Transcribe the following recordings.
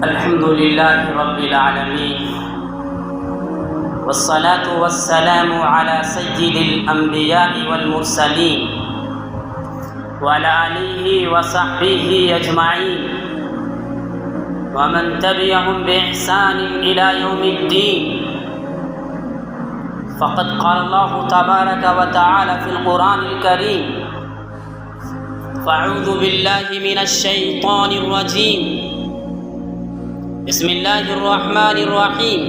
الحمد لله رب العالمين والصلاة والسلام على سيد الأنبياء والمرسلين وعلى آله وصحبه أجمعين ومن تبعهم بإحسان إلى يوم الدين. فقد قال الله تبارك وتعالى في القرآن الكريم: فأعوذ بالله من الشيطان الرجيم. بسم الله الرحمن الرحيم.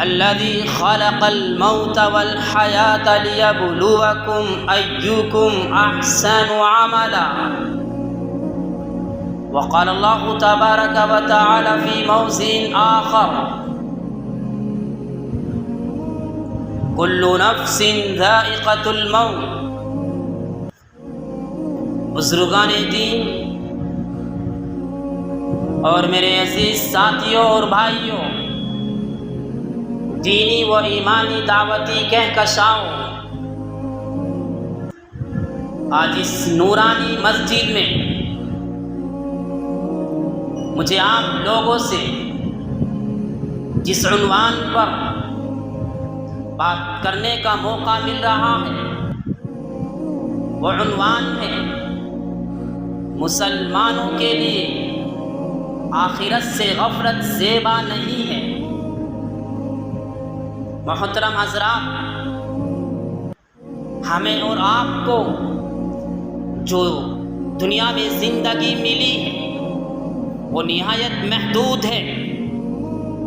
الذي خلق الموت والحياة ليبلوكم أيكم أحسن عملا. وقال الله تبارك وتعالى في موضع آخر: كل نفس ذائقة الموت. بزرگان دین اور میرے عزیز ساتھیوں اور بھائیوں، دینی و ایمانی دعوتی کہکشاؤں، آج اس نورانی مسجد میں مجھے آپ لوگوں سے جس عنوان پر بات کرنے کا موقع مل رہا ہے وہ عنوان ہے: مسلمانوں کے لیے آخرت سے غفلت زیبا نہیں ہے. محترم حضرات، ہمیں اور آپ کو جو دنیا میں زندگی ملی ہے وہ نہایت محدود ہے،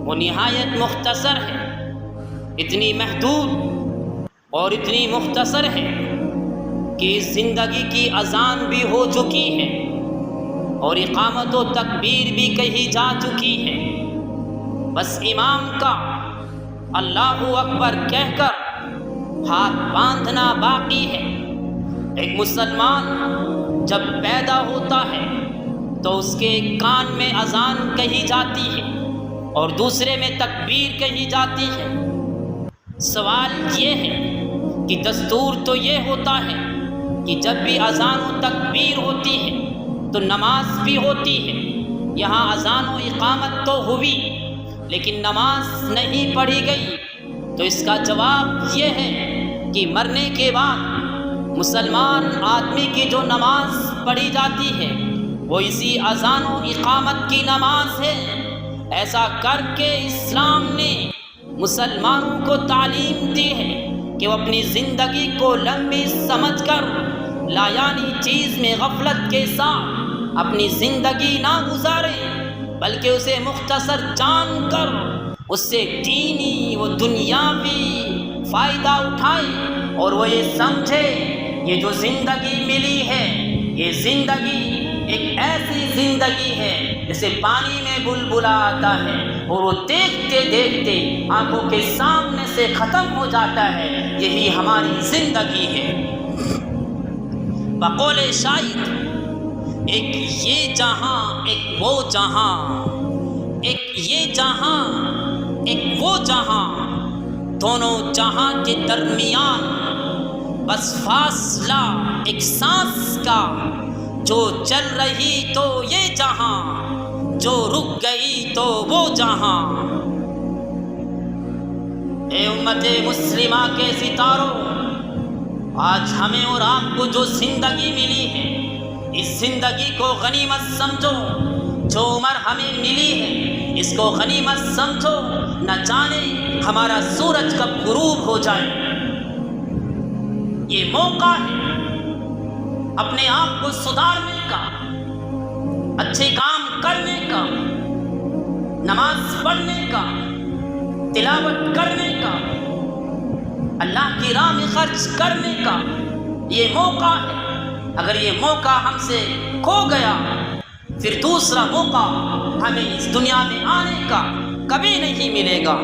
وہ نہایت مختصر ہے. اتنی محدود اور اتنی مختصر ہے کہ اس زندگی کی اذان بھی ہو چکی ہے اور اقامت و تکبیر بھی کہی جا چکی ہے. بس امام کا اللہ اکبر کہہ کر ہاتھ باندھنا باقی ہے. ایک مسلمان جب پیدا ہوتا ہے تو اس کے کان میں اذان کہی جاتی ہے اور دوسرے میں تکبیر کہی جاتی ہے. سوال یہ ہے کہ دستور تو یہ ہوتا ہے کہ جب بھی اذان و تکبیر ہوتی ہے تو نماز بھی ہوتی ہے. یہاں اذان و اقامت تو ہوئی لیکن نماز نہیں پڑھی گئی، تو اس کا جواب یہ ہے کہ مرنے کے بعد مسلمان آدمی کی جو نماز پڑھی جاتی ہے وہ اسی اذان و اقامت کی نماز ہے. ایسا کر کے اسلام نے مسلمانوں کو تعلیم دی ہے کہ وہ اپنی زندگی کو لمبی سمجھ کر لایانی چیز میں غفلت کے ساتھ اپنی زندگی نہ گزارے، بلکہ اسے مختصر جان کر اس سے دینی و دنیاوی فائدہ اٹھائے اور وہ یہ سمجھے یہ جو زندگی ملی ہے یہ زندگی ایک ایسی زندگی ہے جیسے پانی میں بلبلا آتا ہے اور وہ دیکھتے دیکھتے آنکھوں کے سامنے سے ختم ہو جاتا ہے. یہی ہماری زندگی ہے. بقول شاعر: ایک یہ جہاں ایک وہ جہاں، ایک یہ جہاں ایک وہ جہاں، دونوں جہاں کے درمیان بس فاصلہ ایک سانس کا. جو چل رہی تو یہ جہاں، جو رک گئی تو وہ جہاں. اے امت مسلمہ کے ستاروں، آج ہمیں اور آپ کو جو زندگی ملی ہے اس زندگی کو غنیمت سمجھو. جو عمر ہمیں ملی ہے اس کو غنیمت سمجھو، نہ جانے ہمارا سورج کب غروب ہو جائے. یہ موقع ہے اپنے آپ کو سدھارنے کا، اچھے کام کرنے کا، نماز پڑھنے کا، تلاوت کرنے کا، اللہ کی راہ میں خرچ کرنے کا. یہ موقع ہے. اگر یہ موقع ہم سے کھو گیا پھر دوسرا موقع ہمیں اس دنیا میں آنے کا کبھی نہیں ملے گا.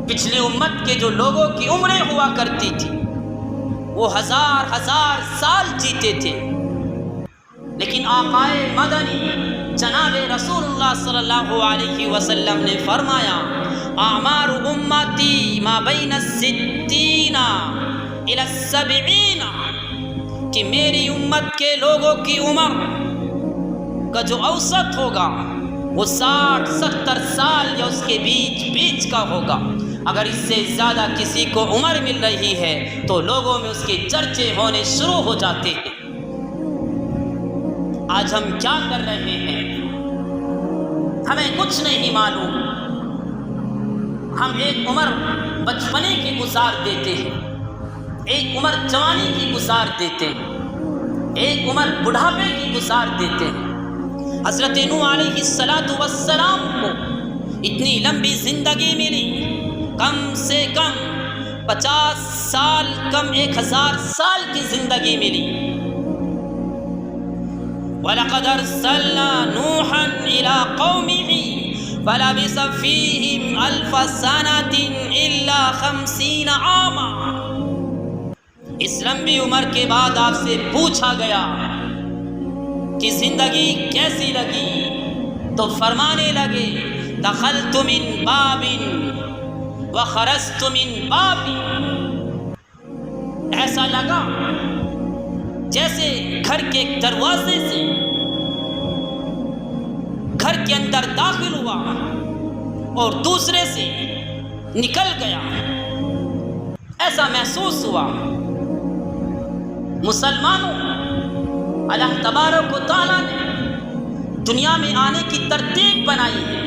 پچھلی امت کے جو لوگوں کی عمریں ہوا کرتی تھی وہ ہزار ہزار سال جیتے تھے، لیکن آقائے مدنی جناب رسول اللہ صلی اللہ علیہ وسلم نے فرمایا: اعمار امتی ما بین الستین الی السبعین، کہ میری امت کے لوگوں کی عمر کا جو اوسط ہوگا وہ 60-70 سال یا اس کے بیچ کا ہوگا۔ اگر اس سے زیادہ کسی کو عمر مل رہی ہے تو لوگوں میں اس کے چرچے ہونے شروع ہو جاتے ہیں۔ آج ہم کیا کر رہے ہیں ہمیں کچھ نہیں معلوم۔ ہم ایک عمر بچپنے کی گزار دیتے ہیں، ایک عمر جوانی کی گزار دیتے ہیں، ایک عمر بڑھاپے کی گزار دیتے ہیں۔ حضرت نوح علیہ السلام کو اتنی لمبی زندگی ملی، کم سے کم 50 سال، کم 1000 سال کی زندگی ملی۔ وَلَقَدْ أَرْسَلْنَا نُوحًا إِلَىٰ قَوْمِهِ فَلَبِثَ فِيهِمْ أَلْفَ سَنَةٍ إِلَّا 50 عَامًا۔ اس لمبی عمر کے بعد آپ سے پوچھا گیا کہ زندگی کیسی لگی تو فرمانے لگے دخلت من باب وخرجت من باب۔ ایسا لگا جیسے گھر کے ایک دروازے سے گھر کے اندر داخل ہوا اور دوسرے سے نکل گیا، ایسا محسوس ہوا۔ مسلمانوں، اللہ تبارک و تعالیٰ نے دنیا میں آنے کی ترتیب بنائی ہے،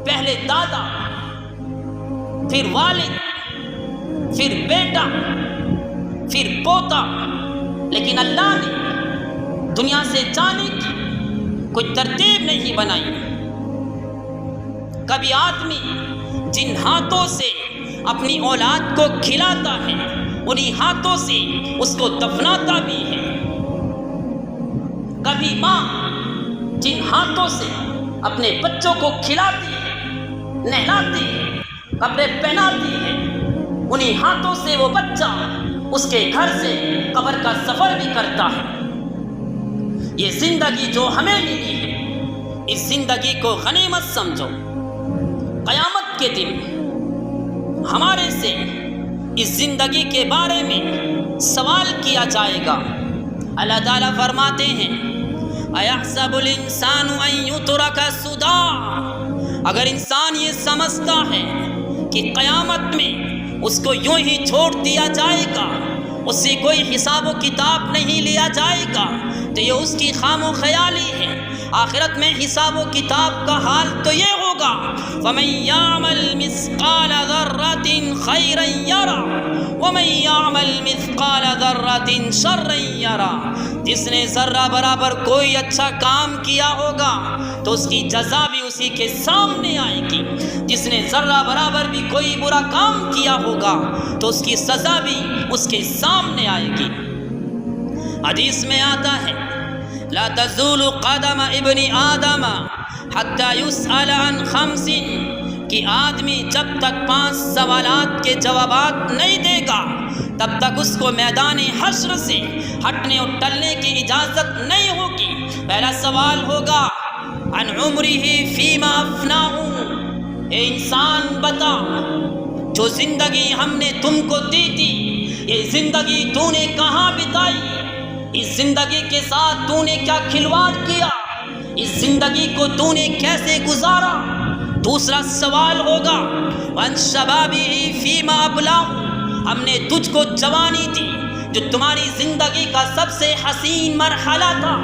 پہلے دادا، پھر والد، پھر بیٹا، پھر پوتا، لیکن اللہ نے دنیا سے جانے کی کوئی ترتیب نہیں بنائی۔ کبھی آدمی جن ہاتھوں سے اپنی اولاد کو کھلاتا ہے انہی ہاتھوں سے اس کو دفناتا بھی ہے۔ کبھی ماں جن ہاتھوں سے اپنے بچوں کو کھلاتی ہے، نہلاتی ہے، کپڑے پہناتی ہے، انہی ہاتھوں سے وہ بچہ اس کے گھر سے قبر کا سفر بھی کرتا ہے۔ یہ زندگی جو ہمیں ملی ہے، اس زندگی کو غنیمت سمجھو۔ قیامت کے دن ہمارے سے اس زندگی کے بارے میں سوال کیا جائے گا۔ اللہ تعالیٰ فرماتے ہیں اَيَحْسَبُ الْإِنسَانُ أَن يُتْرَكَ سُدًى۔ اگر انسان یہ سمجھتا ہے کہ قیامت میں اس کو یوں ہی چھوڑ دیا جائے گا، اس سے کوئی حساب و کتاب نہیں لیا جائے گا، تو یہ اس کی خام و خیالی ہے۔ آخرت میں حساب و کتاب کا حال تو یہ ہوگا وَمَن يَعْمَلْ مِثْقَالَ ذَرَّةٍ خَيْرًا يَرَهُ وَمَن يَعْمَلْ مِثْقَالَ ذَرَّةٍ شَرًّا يَرَهُ۔ جس نے ذرہ برابر کوئی اچھا کام کیا ہوگا تو اس کی جزا بھی اسی کے سامنے آئے گی، جس نے ذرہ برابر بھی کوئی برا کام کیا ہوگا تو اس کی سزا بھی اس کے سامنے آئے گی۔ حدیث میں آتا ہے لا تزول قدم ابن آدم حتی یسأل عن 5، کہ آدمی جب تک 5 سوالات کے جوابات نہیں دے گا تب تک اس کو میدان حشر سے ہٹنے اور ٹلنے کی اجازت نہیں ہوگی۔ پہلا سوال ہوگا عن عمرہ فیما افناہ۔ اے انسان بتا، جو زندگی ہم نے تم کو دی تھی، یہ زندگی تو نے کہاں بتائی؟ اس زندگی کے ساتھ تو نے کیا کھلواڑ کیا؟ اس زندگی کو تو نے کیسے گزارا؟ دوسرا سوال ہوگا وَعَنْ شَبَابِهِ فِيمَا أَبْلَاهُ۔ ہم نے تجھ کو جوانی دی جو تمہاری زندگی کا سب سے حسین مرحلہ تھا،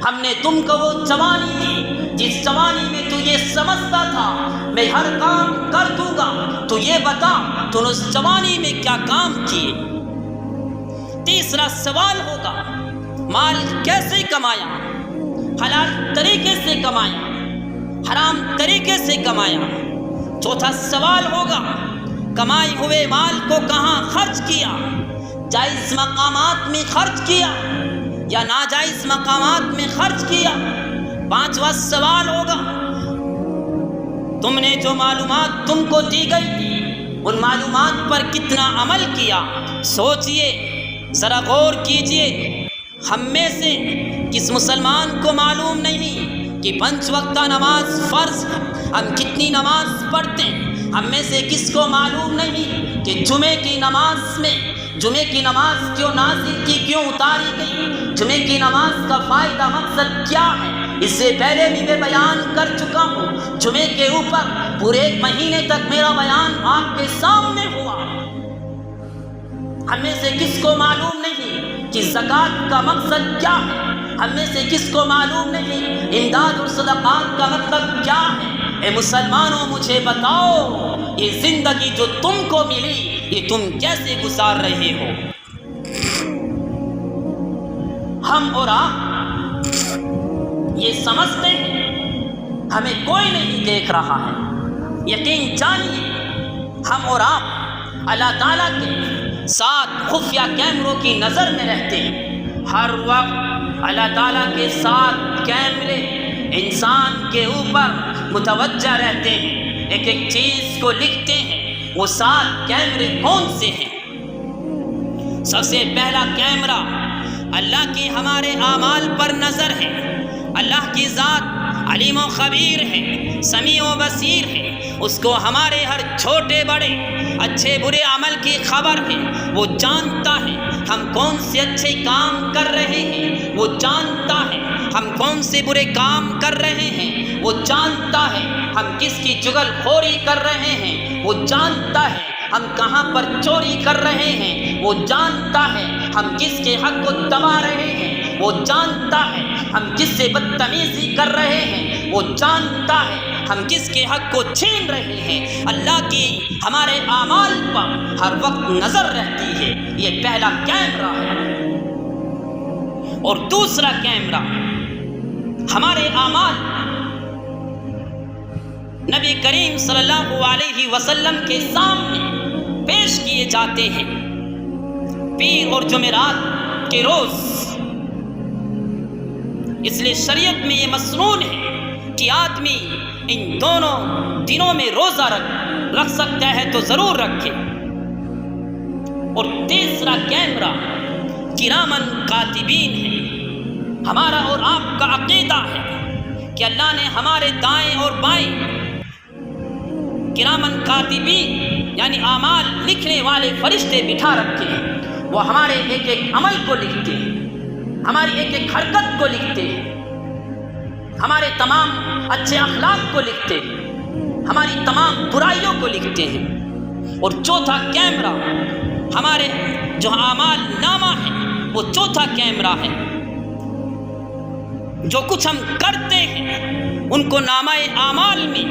ہم نے تم کو وہ جوانی دی جس جوانی میں تو یہ سمجھتا تھا میں ہر کام کر دوں گا۔ تو یہ بتا تو نے اس جوانی میں کیا کام کیے؟ تیسرا سوال ہوگا مال کیسے کمایا؟ حلال طریقے سے کمایا، حرام طریقے سے کمایا؟ چوتھا سوال ہوگا کمائے ہوئے مال کو کہاں خرچ کیا؟ جائز مقامات میں خرچ کیا یا ناجائز مقامات میں خرچ کیا؟ پانچواں سوال ہوگا تم نے جو معلومات تم کو دی گئی ان معلومات پر کتنا عمل کیا؟ سوچئے، ذرا غور کیجئے، ہم میں سے کس مسلمان کو معلوم نہیں کہ 5 وقتہ نماز فرض ہے؟ ہم کتنی نماز پڑھتے ہیں؟ ہم میں سے کس کو معلوم نہیں کہ جمعے کی نماز میں جمعے کی نماز کیوں نازل کی، کیوں اتاری گئی، جمعے کی نماز کا فائدہ مقصد کیا ہے، اس سے پہلے بھی میں بیان کر چکا ہوں۔ جمعے کے اوپر پورے ایک مہینے تک میرا بیان آپ کے سامنے ہوا۔ ہم میں سے کس کو معلوم نہیں کہ زکوٰۃ کا مقصد کیا ہے، ہم میں سے کس کو معلوم نہیں امداد اور صدقات کا مطلب کیا ہے۔ اے مسلمانوں، مجھے بتاؤ، یہ زندگی جو تم کو ملی یہ تم کیسے گزار رہے ہو؟ ہم اور آپ یہ سمجھتے ہیں ہمیں کوئی نہیں دیکھ رہا ہے۔ یقین جانیے ہم اور آپ اللہ تعالیٰ کے ساتھ خفیہ کیمروں کی نظر میں رہتے ہیں۔ ہر وقت اللہ تعالیٰ کے ساتھ کیمرے انسان کے اوپر متوجہ رہتے ہیں، ایک ایک چیز کو لکھتے ہیں۔ وہ 7 کیمرے کون سے ہیں؟ سب سے پہلا کیمرہ اللہ کی ہمارے اعمال پر نظر ہے۔ اللہ کی ذات علیم و خبیر ہے، سمیع و بصیر ہے، اس کو ہمارے ہر چھوٹے بڑے اچھے برے عمل کی خبر ہے۔ وہ جانتا ہے ہم کون سے اچھے کام کر رہے ہیں، وہ جانتا ہے ہم کون سے برے کام کر رہے ہیں، وہ جانتا ہے ہم کس کی چغل خوری کر رہے ہیں، وہ جانتا ہے ہم کہاں پر چوری کر رہے ہیں، وہ جانتا ہے ہم کس کے حق کو دبا رہے ہیں، وہ جانتا ہے ہم کس سے بدتمیزی کر رہے ہیں، وہ جانتا ہے ہم کس کے حق کو چھین رہے ہیں۔ اللہ کی ہمارے اعمال پر ہر وقت نظر رہتی ہے۔ یہ پہلا کیمرہ ہے۔ اور دوسرا کیمرہ ہمارے اعمال نبی کریم صلی اللہ علیہ وسلم کے سامنے پیش کیے جاتے ہیں پیر اور جمعرات کے روز۔ اس لیے شریعت میں یہ مسنون ہے کہ آدمی ان دونوں دنوں میں روزہ رکھ سکتا ہے تو ضرور رکھے۔ اور تیسرا کیمرہ کرامن کاتبین ہے۔ ہمارا اور آپ کا عقیدہ ہے کہ اللہ نے ہمارے دائیں اور بائیں کرامن کاتبین یعنی اعمال لکھنے والے فرشتے بٹھا رکھے ہیں۔ وہ ہمارے ایک ایک عمل کو لکھتے ہیں، ہماری ایک ایک حرکت کو لکھتے ہیں، ہمارے تمام اچھے اخلاق کو لکھتے ہیں، ہماری تمام برائیوں کو لکھتے ہیں۔ اور چوتھا کیمرہ ہمارے جو اعمال نامہ ہے، وہ چوتھا کیمرہ ہے۔ جو کچھ ہم کرتے ہیں ان کو نامہ اعمال میں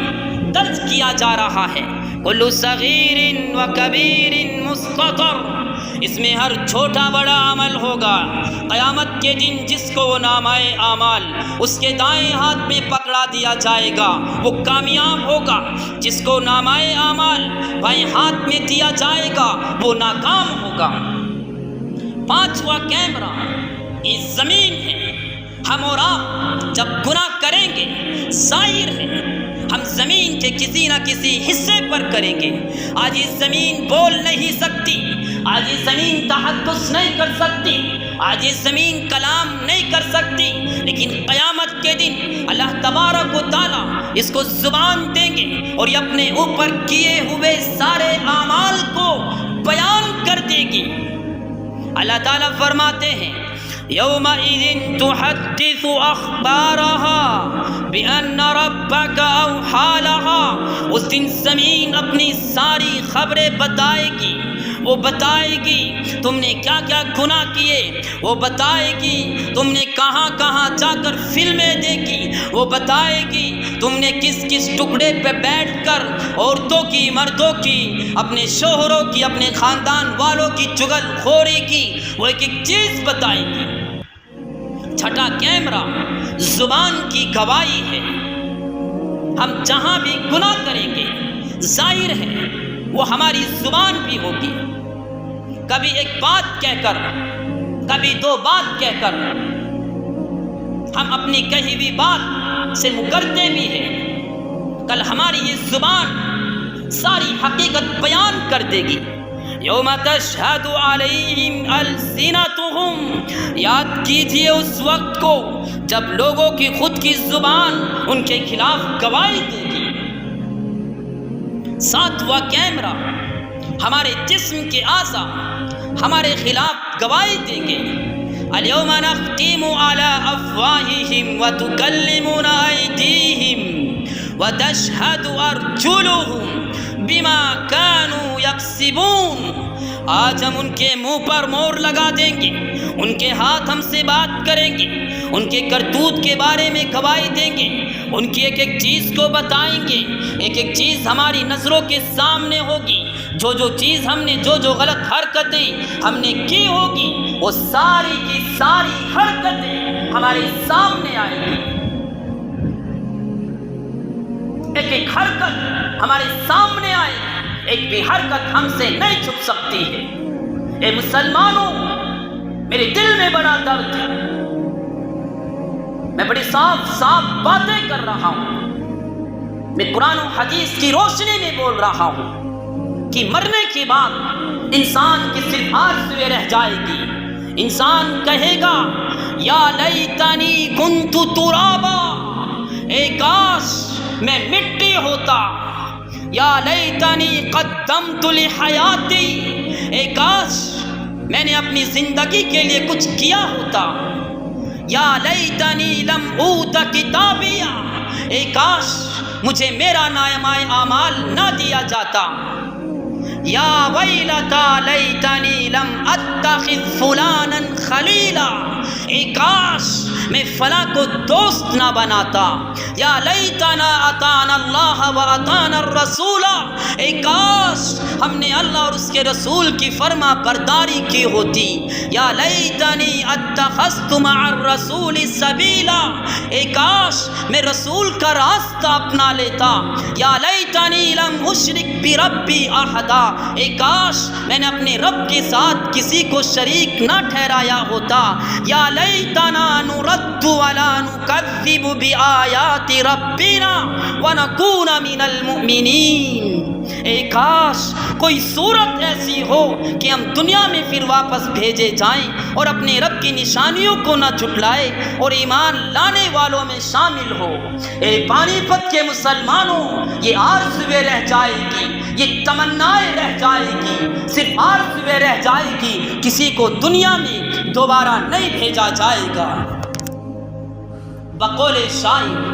درج کیا جا رہا ہے۔ کل صغیر و کبیر مستطر، اس میں ہر چھوٹا بڑا عمل ہوگا۔ قیامت کے دن جس کو وہ نامہ اعمال اس کے دائیں ہاتھ میں پکڑا دیا جائے گا وہ کامیاب ہوگا، جس کو نامہ اعمال بائیں ہاتھ میں دیا جائے گا وہ ناکام ہوگا۔ پانچواں کیمرہ اس زمین ہے۔ ہم اور آپ جب گناہ کریں گے ظاہر ہے ہم زمین کے کسی نہ کسی حصے پر کریں گے۔ آج یہ زمین بول نہیں سکتی، آج یہ زمین تحدث نہیں کر سکتی، آج یہ زمین کلام نہیں کر سکتی، لیکن قیامت کے دن اللہ تبارک و تعالیٰ اس کو زبان دیں گے اور یہ اپنے اوپر کیے ہوئے سارے اعمال کو بیان کر دے گی۔ اللہ تعالیٰ فرماتے ہیں یومئذ تحدث اخبارها بان ربك اوحى لها، اس دن زمین اپنی ساری خبریں بتائے گی۔ وہ بتائے گی تم نے کیا کیا گناہ کیے، وہ بتائے گی تم نے کہاں کہاں جا کر فلمیں دیکھی، وہ بتائے گی تم نے کس کس ٹکڑے پہ بیٹھ کر عورتوں کی مردوں کی اپنے شوہروں کی اپنے خاندان والوں کی چغل خوری کی، وہ ایک ایک چیز بتائے گی۔ چھٹا کیمرہ زبان کی گواہی ہے۔ ہم جہاں بھی گناہ کریں گے ظاہر ہے وہ ہماری زبان بھی ہوگی۔ کبھی ایک بات کہہ کر، کبھی دو بات کہہ کر ہم اپنی کہی ہوئی بات سے مکرتے بھی ہیں۔ کل ہماری یہ زبان ساری حقیقت بیان کر دے گی۔ یوم تشہد علیہم السنتہم، یاد کیجئے اس وقت کو جب لوگوں کی خود کی زبان ان کے خلاف گواہی دے گی۔ ساتواں کیمرہ ہمارے جسم کے اعضاء ہمارے خلاف گواہی دیں گے. الیوم نختم علی افواہہم وتکلمنا ایدیہم وتشہد ارجلہم بما کانوا یکسبون. آج ہم ان کے منہ پر مور لگا دیں گے، ان کے ہاتھ ہم سے بات کریں گے، ان کے کرتوت کے بارے میں گواہی دیں گے، ان کی ایک ایک چیز کو بتائیں گے، ایک ایک چیز ہماری نظروں کے سامنے ہوگی. جو چیز ہم نے جو غلط حرکتیں ہم نے کی ہوگی وہ ساری کی ساری حرکتیں ہمارے سامنے آئیں گی. ایک ایک حرکت ہمارے سامنے آئے گی، ایک بھی حرکت ہم سے نہیں چھپ سکتی ہے. اے مسلمانوں، میرے دل میں بڑا درد ہے. میں بڑی صاف باتیں کر رہا ہوں. میں قرآن و حدیث کی روشنی میں بول رہا ہوں کہ مرنے کے بعد انسان کی صرف آرزویں رہ جائے گی. انسان کہے گا یا لیتنی کنت ترابا، اے کاش میں مٹی ہوتا. یا لیتنی قدمت لحیاتی، اے کاش میں نے اپنی زندگی کے لیے کچھ کیا ہوتا. یا لیتنی لم اوت کتابیا، اے کاش مجھے میرا نامہ اعمال نہ دیا جاتا. یا ویلتا لیتنی لم اتخذ فلانا خلیلا، اے کاش میں فلاں کو دوست نہ بناتا. یا لیتنا اطعنا اللہ و اطعنا الرسول، اے کاش ہم نے اللہ اور اس کے رسول کی فرما برداری کی ہوتی. یا لیتنی اتخذت مع الرسول سبیلا، اے کاش میں رسول کا راستہ اپنا لیتا. یا لیتنی لم اشرک بربی احدا، اے کاش میں نے اپنے رب کے ساتھ کسی کو شریک نہ ٹھہرایا ہوتا. یا لیتنا نرد ولا نکذب بآیات ربنا ونکون من المؤمنین، اے کاش کوئی صورت ایسی ہو کہ ہم دنیا میں پھر واپس بھیجے جائیں اور اپنے رب کی نشانیوں کو نہ جھٹلائے اور ایمان لانے والوں میں شامل ہو. اے پانی پت کے مسلمانوں، یہ آرزویں رہ جائے گی، یہ تمنائیں رہ جائے گی، صرف آرزویں رہ جائے گی. کسی کو دنیا میں دوبارہ نہیں بھیجا جائے گا. بقول شاعر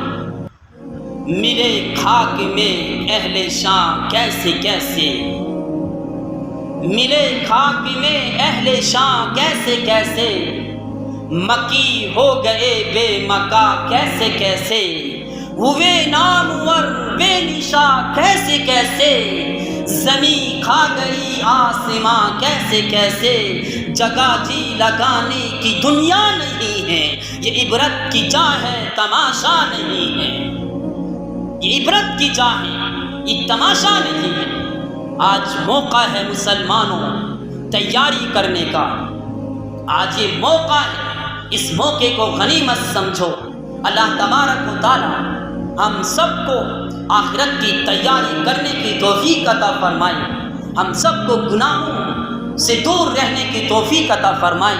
ملے خاک میں اہل شام کیسے کیسے، ملے خاک میں اہل شام کیسے کیسے، مکی ہو گئے بے مکا کیسے کیسے، ہوئے نامور بے نشا کیسے کیسے، زمین کھا گئی آسماں کیسے کیسے. جگہ جی لگانے کی دنیا نہیں ہے، یہ عبرت کی جا ہے تماشا نہیں ہے. یہ عبرت کی جا ہے، یہ تماشا نہیں ہے. آج موقع ہے مسلمانوں تیاری کرنے کا. آج یہ موقع ہے، اس موقع کو غنیمت سمجھو. اللہ تبارک و تعالی ہم سب کو آخرت کی تیاری کرنے کی توفیق عطا فرمائے. ہم سب کو گناہوں سے دور رہنے کی توفیق عطا فرمائے.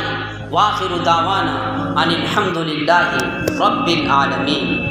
وآخر دعوانا ان الحمد للہ رب العالمین.